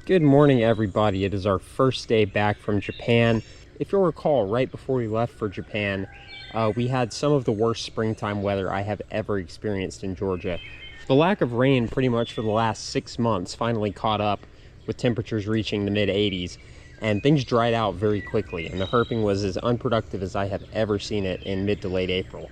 Good morning, everybody. It is our first day back from Japan. If you'll recall, right before we left for Japan, we had some of the worst springtime weather I have ever experienced in Georgia. The lack of rain pretty much for the last 6 months finally caught up, with temperatures reaching the mid-80s, and things dried out very quickly, and the herping was as unproductive as I have ever seen it in mid to late April.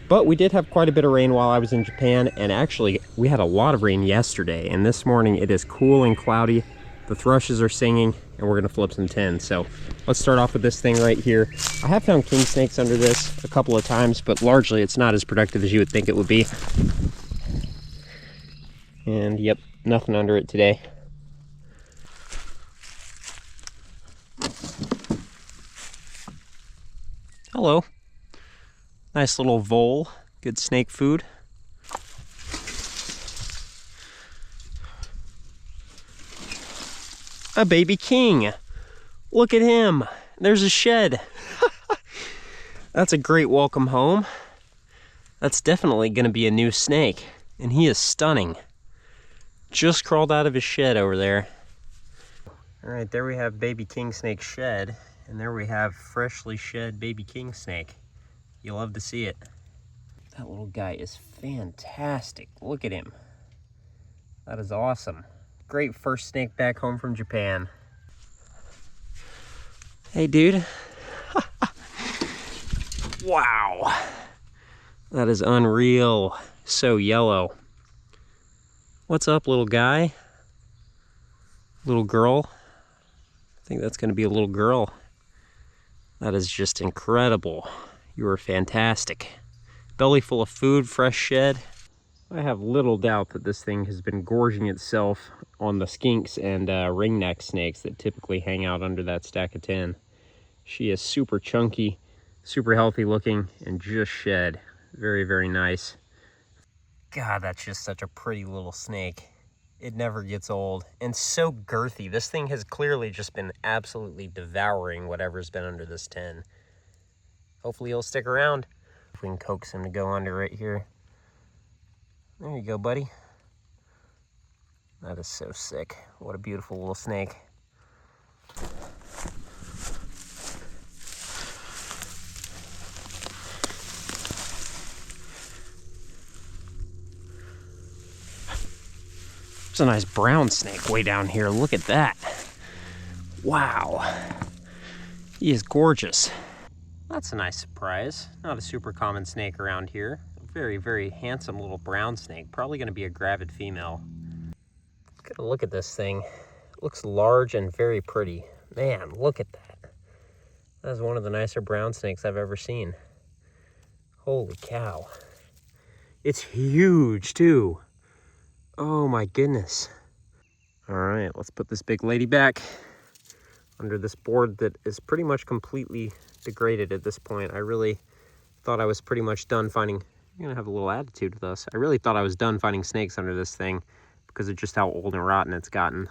But we did have quite a bit of rain while I was in Japan, and actually we had a lot of rain yesterday, and this morning it is cool and cloudy. The thrushes are singing, and we're gonna flip some tins. So let's start off with this thing right here. I have found kingsnakes under this a couple of times, but largely it's not as productive as you would think it would be. And yep, nothing under it today. Hello. Nice little vole, good snake food. A baby king. Look at him. There's a shed. That's a great welcome home. That's definitely going to be a new snake. And he is stunning. Just crawled out of his shed over there. All right, there we have baby kingsnake shed. And there we have freshly shed baby kingsnake. You'll love to see it. That little guy is fantastic. Look at him. That is awesome. Great first snake back home from Japan. Hey, dude. Wow. That is unreal. So yellow. What's up, little guy? Little girl? I think that's going to be a little girl. That is just incredible. You are fantastic. Belly full of food, fresh shed. I have little doubt that this thing has been gorging itself on the skinks and ringneck snakes that typically hang out under that stack of tin. She is super chunky, super healthy looking, and just shed. Very, very nice. God, that's just such a pretty little snake. It never gets old, and so girthy. This thing has clearly just been absolutely devouring whatever's been under this tin. Hopefully he'll stick around. If we can coax him to go under right here. There you go, buddy. That is so sick. What a beautiful little snake. There's a nice brown snake way down here. Look at that. Wow. He is gorgeous. That's a nice surprise. Not a super common snake around here. A very, very handsome little brown snake. Probably going to be a gravid female. Let's get a look at this thing. It looks large and very pretty. Man, look at that. That is one of the nicer brown snakes I've ever seen. Holy cow. It's huge, too. Oh my goodness. All right, let's put this big lady back under this board that is pretty much completely degraded at this point. I really thought I was pretty much done finding, you're gonna have a little attitude with us. I really thought I was done finding snakes under this thing because of just how old and rotten it's gotten.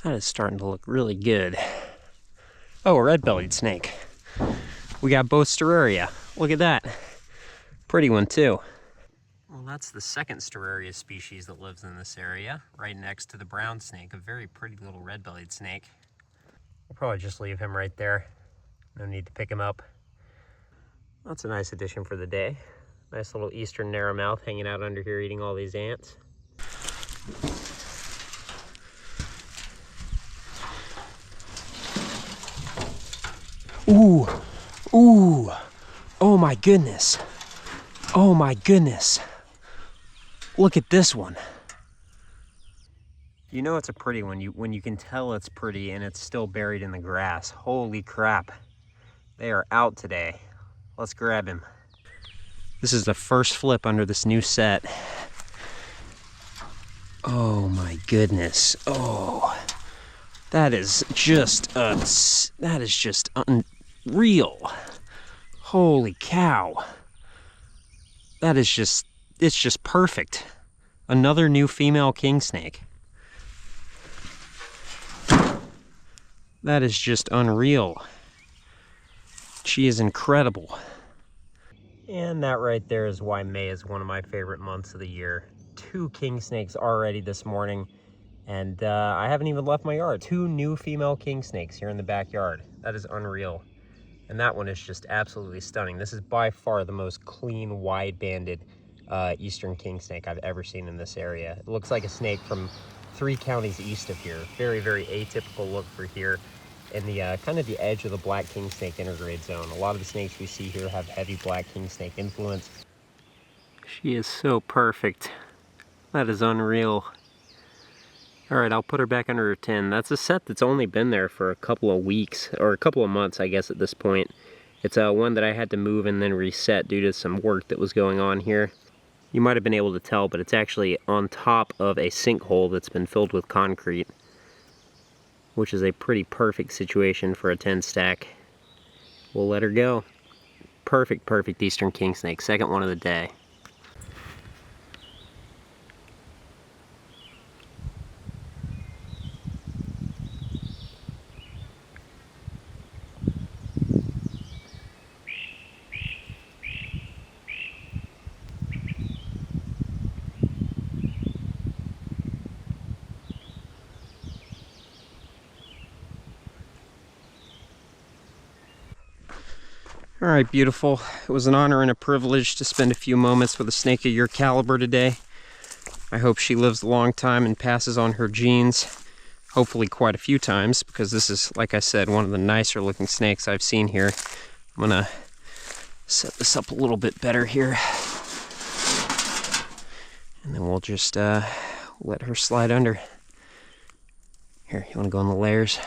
That is starting to look really good. Oh, a red-bellied snake. We got both Steraria. Look at that. Pretty one too. Well, that's the second Steraria species that lives in this area, right next to the brown snake, a very pretty little red-bellied snake. We'll probably just leave him right there. No need to pick him up. That's a nice addition for the day. Nice little eastern narrowmouth hanging out under here eating all these ants. Ooh, ooh, oh my goodness. Oh my goodness. Look at this one. You know it's a pretty one when you can tell it's pretty and it's still buried in the grass. Holy crap. They are out today. Let's grab him. This is the first flip under this new set. Oh my goodness. Oh, that is just unreal. Holy cow. That is just, it's just perfect. Another new female kingsnake. That is just unreal. She is incredible. And that right there is why May is one of my favorite months of the year. 2 king snakes already this morning, and I haven't even left my yard. 2 new female king snakes here in the backyard. That is unreal. And that one is just absolutely stunning. This is by far the most clean, wide-banded eastern king snake I've ever seen in this area. It looks like a snake from 3 counties east of here. Very, very atypical look for here in the kind of the edge of the black king snake intergrade zone. A lot of the snakes we see here have heavy black king snake influence. She is so perfect. That is unreal. All right, I'll put her back under her tin. That's a set that's only been there for a couple of weeks, or a couple of months, I guess, at this point. It's one that I had to move and then reset due to some work that was going on here. You might have been able to tell, but it's actually on top of a sinkhole that's been filled with concrete, which is a pretty perfect situation for a 10 stack. We'll let her go. Perfect, perfect eastern king snake. Second one of the day. All right, beautiful. It was an honor and a privilege to spend a few moments with a snake of your caliber today. I hope she lives a long time and passes on her genes, hopefully quite a few times, because this is, like I said, one of the nicer looking snakes I've seen here. I'm gonna set this up a little bit better here. And then we'll just let her slide under. Here, you wanna go in the layers?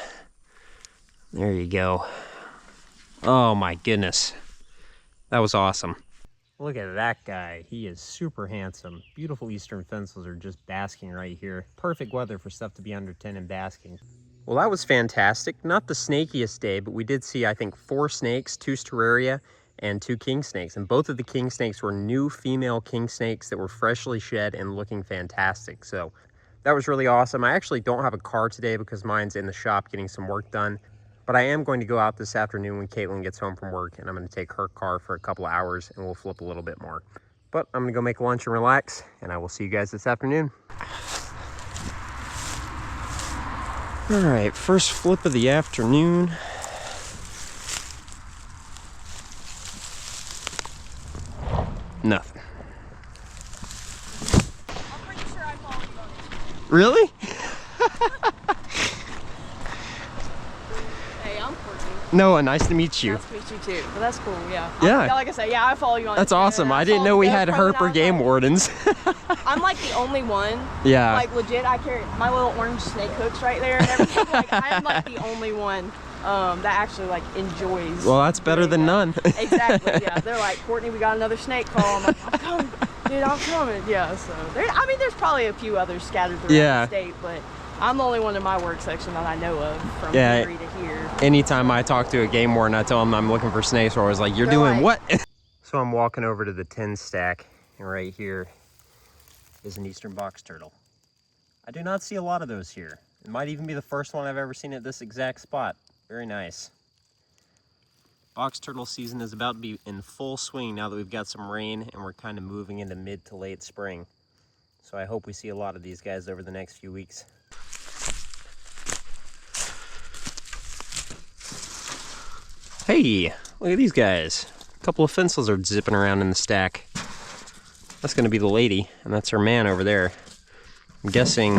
There you go. Oh my goodness. That was awesome. Look at that guy. He is super handsome. Beautiful eastern fences are just basking right here. Perfect weather for stuff to be under 10 and basking. Well, that was fantastic. Not the snakiest day, but we did see, I think, 4 snakes, 2 sternaria, and 2 king snakes. And both of the king snakes were new female king snakes that were freshly shed and looking fantastic. So that was really awesome. I actually don't have a car today because mine's in the shop getting some work done. But I am going to go out this afternoon when Caitlin gets home from work, and I'm going to take her car for a couple of hours, and we'll flip a little bit more. But I'm going to go make lunch and relax, and I will see you guys this afternoon. All right, first flip of the afternoon. Nothing. I'm pretty sure I followed you on it. Really? Hey, I'm Courtney. Noah, nice to meet you. Nice to meet you too. But that's cool, yeah. Yeah. Like I said, yeah, I follow you on That's Instagram. awesome. I didn't know we had From Herper game wardens. I'm like the only one. Yeah. Like legit, I carry my little orange snake hooks right there and everything. Like I'm like the only one that actually like enjoys. Well, that's better than none. Exactly, yeah. They're like, Courtney, we got another snake call. I'm like, I'm coming, dude, I'm coming. Yeah, so I mean, there's probably a few others scattered throughout the state, but I'm the only one in my work section that I know of from here to here. Anytime I talk to a game warden, I tell them I'm looking for snakes, or I was like, you're doing what? So I'm walking over to the 10 stack, and right here is an eastern box turtle. I do not see a lot of those here. It might even be the first one I've ever seen at this exact spot. Very nice. Box turtle season is about to be in full swing now that we've got some rain and we're kind of moving into mid to late spring. So I hope we see a lot of these guys over the next few weeks. Hey, look at these guys. A couple of fences are zipping around in the stack. That's gonna be the lady, and that's her man over there. I'm guessing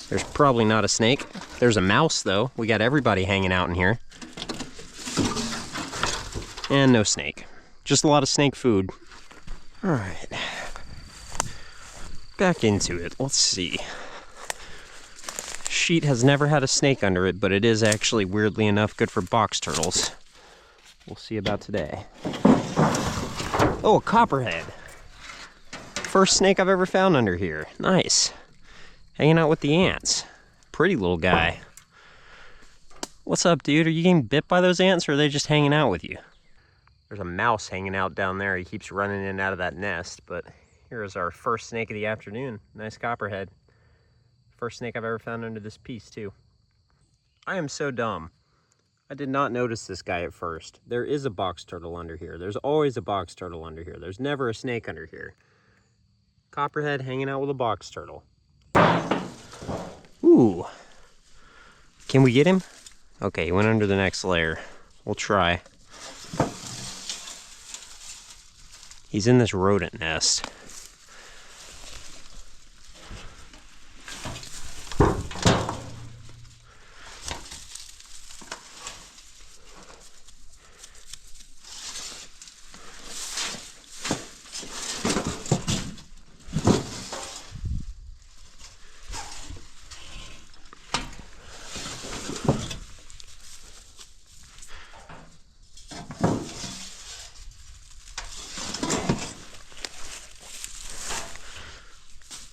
there's probably not a snake. There's a mouse though. We got everybody hanging out in here. And no snake. Just a lot of snake food. All right. Back into it. Let's see. Sheet has never had a snake under it, but it is actually, weirdly enough, good for box turtles. We'll see about today. Oh, a copperhead. First snake I've ever found under here. Nice. Hanging out with the ants. Pretty little guy. What's up, dude? Are you getting bit by those ants, or are they just hanging out with you? There's a mouse hanging out down there. He keeps running in and out of that nest, but here is our first snake of the afternoon. Nice copperhead. First snake I've ever found under this piece, too. I am so dumb. I did not notice this guy at first. There is a box turtle under here. There's always a box turtle under here. There's never a snake under here. Copperhead hanging out with a box turtle. Ooh. Can we get him? Okay, he went under the next layer. We'll try. He's in this rodent nest.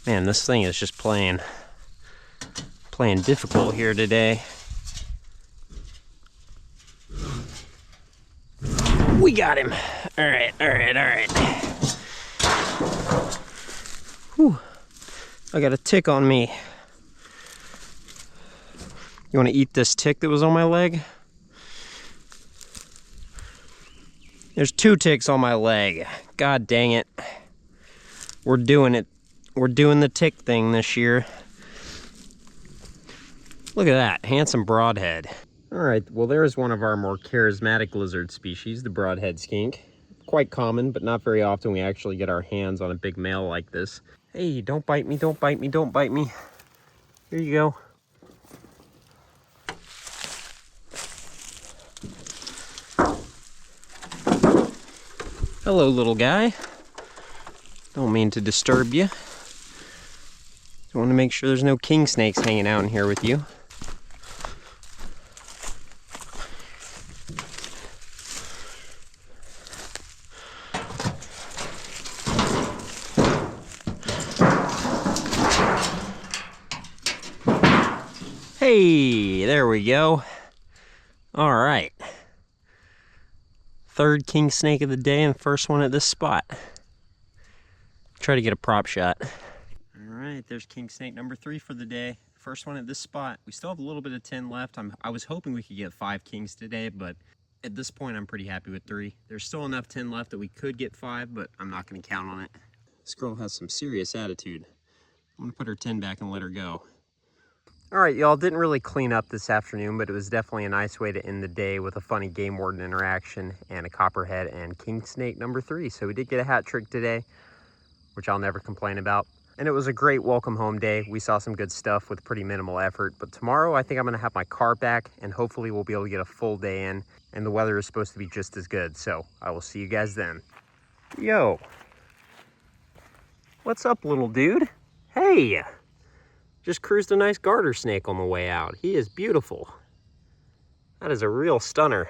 Man, this thing is just playing difficult here today. We got him. All right. Whew. I got a tick on me. You want to eat this tick that was on my leg? There's 2 ticks on my leg. God dang it. We're doing it. We're doing the tick thing this year. Look at that, handsome broadhead. All right, well there's one of our more charismatic lizard species, the broadhead skink. Quite common, but not very often we actually get our hands on a big male like this. Hey, don't bite me, don't bite me, don't bite me. Here you go. Hello, little guy. Don't mean to disturb you. I want to make sure there's no king snakes hanging out in here with you. Hey, there we go. All right. 3rd king snake of the day and first one at this spot. Try to get a prop shot. All right, there's king snake number 3 for the day. First one at this spot. We still have a little bit of 10 left. I was hoping we could get 5 kings today, but at this point I'm pretty happy with 3. There's still enough 10 left that we could get 5, but I'm not gonna count on it. This girl has some serious attitude. I'm gonna put her 10 back and let her go. All right, y'all, didn't really clean up this afternoon, but it was definitely a nice way to end the day with a funny game warden interaction and a copperhead and king snake number 3. So we did get a hat trick today, which I'll never complain about. And it was a great welcome home day. We saw some good stuff with pretty minimal effort. But tomorrow, I think I'm gonna have my car back and hopefully we'll be able to get a full day in. And the weather is supposed to be just as good. So I will see you guys then. Yo. What's up, little dude? Hey. Just cruised a nice garter snake on the way out. He is beautiful. That is a real stunner.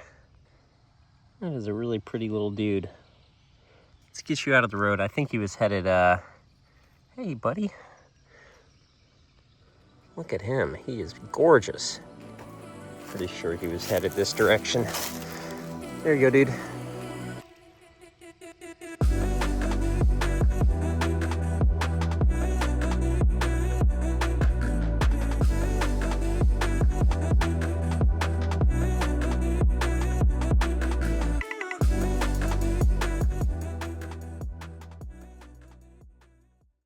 That is a really pretty little dude. Let's get you out of the road. I think he was headed, hey buddy. Look at him, he is gorgeous. Pretty sure he was headed this direction. There you go, dude.